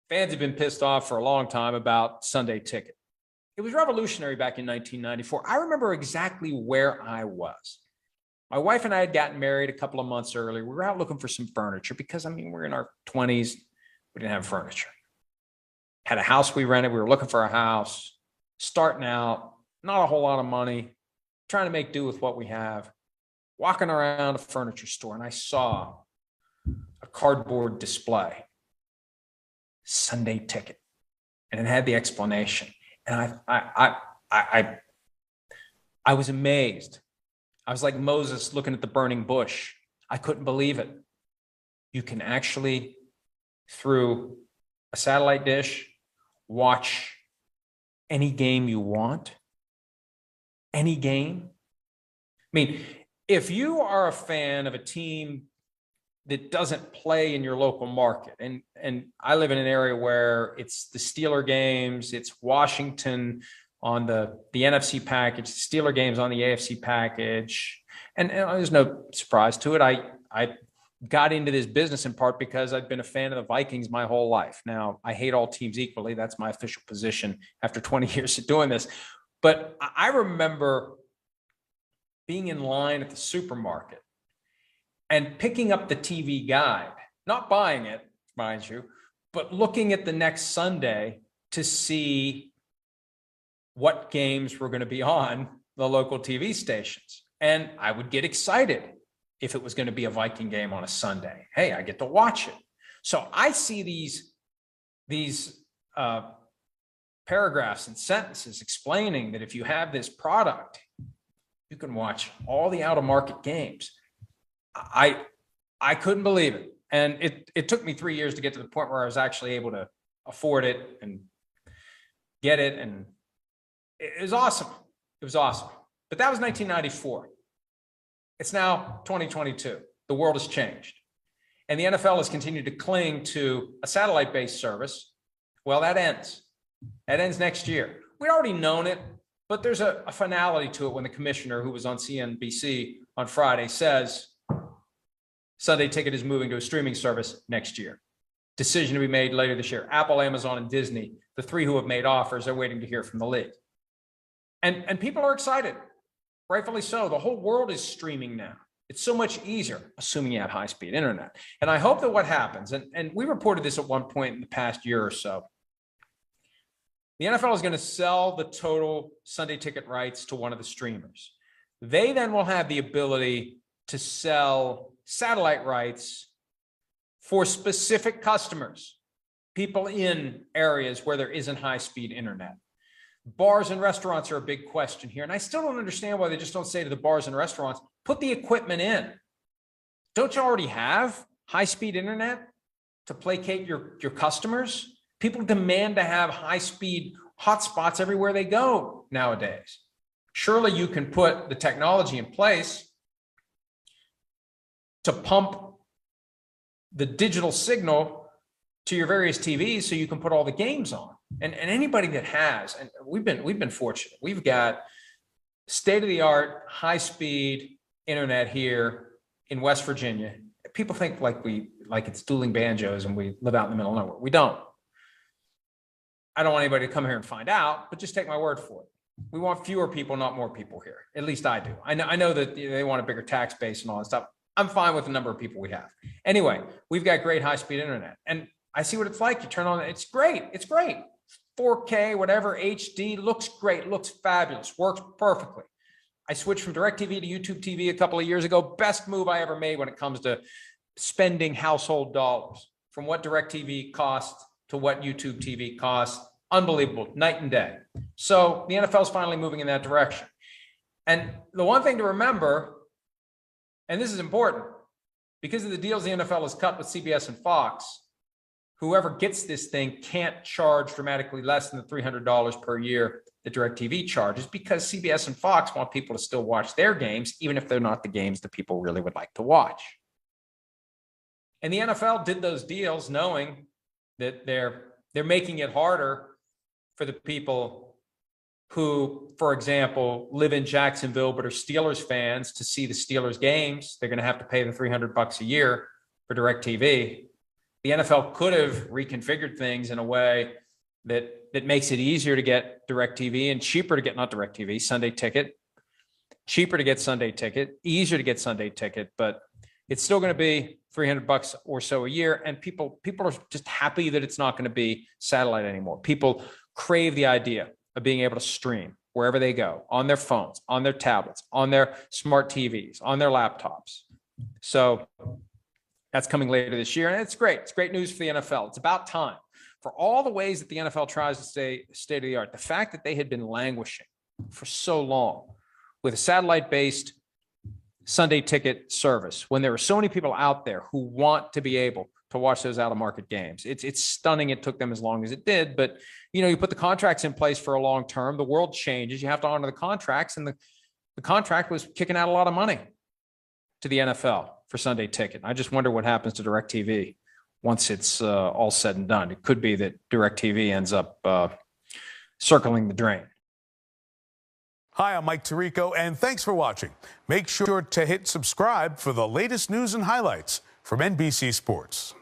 fans have been pissed off for a long time about Sunday Ticket. It was revolutionary back in 1994. I remember exactly where I was. My wife and I had gotten married a couple of months earlier. We were out looking for some furniture because, we're in our 20s. We didn't have furniture. Had a house we rented. We were looking for a house, starting out, not a whole lot of money, trying to make do with what we have. Walking around a furniture store, and I saw a cardboard display, Sunday Ticket, and it had the explanation. And I was amazed. I was like Moses looking at the burning bush. I couldn't believe it. You can actually, through a satellite dish, watch any game you want. Any game. If you are a fan of a team that doesn't play in your local market, and I live in an area where it's the Steeler games, it's Washington on the NFC package, the Steeler games on the AFC package, and there's no surprise to it. I got into this business in part because I've been a fan of the Vikings my whole life. Now, I hate all teams equally. That's my official position after 20 years of doing this. But I remember being in line at the supermarket and picking up the TV guide, not buying it, mind you, but looking at the next Sunday to see what games were going to be on the local TV stations. And I would get excited if it was going to be a Viking game on a Sunday. Hey, I get to watch it. So I see these paragraphs and sentences explaining that if you have this product, you can watch all the out-of-market games. I couldn't believe it. And it took me 3 years to get to the point where I was actually able to afford it and get it. And it was awesome. It was awesome. But that was 1994. It's now 2022. The world has changed. And the NFL has continued to cling to a satellite-based service. Well, that ends. That ends next year. We'd already known it, but there's a finality to it when the commissioner, who was on CNBC on Friday, says Sunday Ticket is moving to a streaming service next year. Decision to be made later this year. Apple, Amazon, and Disney, the three who have made offers, are waiting to hear from the league. And people are excited, rightfully so. The whole world is streaming now. It's so much easier, assuming you have high-speed internet. And I hope that what happens, and we reported this at one point in the past year or so, the NFL is going to sell the total Sunday Ticket rights to one of the streamers. They then will have the ability to sell satellite rights for specific customers, people in areas where there isn't high-speed internet. Bars and restaurants are a big question here. And I still don't understand why they just don't say to the bars and restaurants, put the equipment in. Don't you already have high-speed internet to placate your customers? People demand to have high-speed hotspots everywhere they go nowadays. Surely you can put the technology in place to pump the digital signal to your various TVs so you can put all the games on. And anybody that has, and we've been fortunate. We've got state-of-the-art, high-speed internet here in West Virginia. People think like it's dueling banjos and we live out in the middle of nowhere. We don't. I don't want anybody to come here and find out, but just take my word for it. We want fewer people, not more people here. At least I do. I know that they want a bigger tax base and all that stuff. I'm fine with the number of people we have. Anyway, we've got great high-speed internet. And I see what it's like. You turn on it. It's great. It's great. 4K, whatever, HD, looks great, looks fabulous, works perfectly. I switched from DirecTV to YouTube TV a couple of years ago. Best move I ever made when it comes to spending household dollars. From what DirecTV costs to what YouTube TV costs. Unbelievable, night and day. So the NFL is finally moving in that direction. And the one thing to remember, and this is important, because of the deals the NFL has cut with CBS and Fox, whoever gets this thing can't charge dramatically less than the $300 per year that DirecTV charges, because CBS and Fox want people to still watch their games, even if they're not the games that people really would like to watch. And the NFL did those deals knowing that they're making it harder for the people who, for example, live in Jacksonville but are Steelers fans to see the Steelers games. They're going to have to pay the $300 a year for DirecTV. the NFL could have reconfigured things in a way that makes it easier to get DirecTV and cheaper to get, not DirecTV, Sunday Ticket, cheaper to get Sunday Ticket, easier to get Sunday Ticket, but it's still going to be $300 or so a year. And people are just happy that it's not going to be satellite anymore. People crave the idea of being able to stream wherever they go, on their phones, on their tablets, on their smart TVs, on their laptops. So that's coming later this year. And it's great. It's great news for the NFL. It's about time. For all the ways that the NFL tries to stay state of the art, the fact that they had been languishing for so long with a satellite-based Sunday Ticket service, when there are so many people out there who want to be able to watch those out-of-market games, it's stunning it took them as long as it did. But, you put the contracts in place for a long term. The world changes. You have to honor the contracts. And the contract was kicking out a lot of money to the NFL for Sunday Ticket. I just wonder what happens to DirecTV once it's all said and done. It could be that DirecTV ends up circling the drain. Hi, I'm Mike Tirico, and thanks for watching. Make sure to hit subscribe for the latest news and highlights from NBC Sports.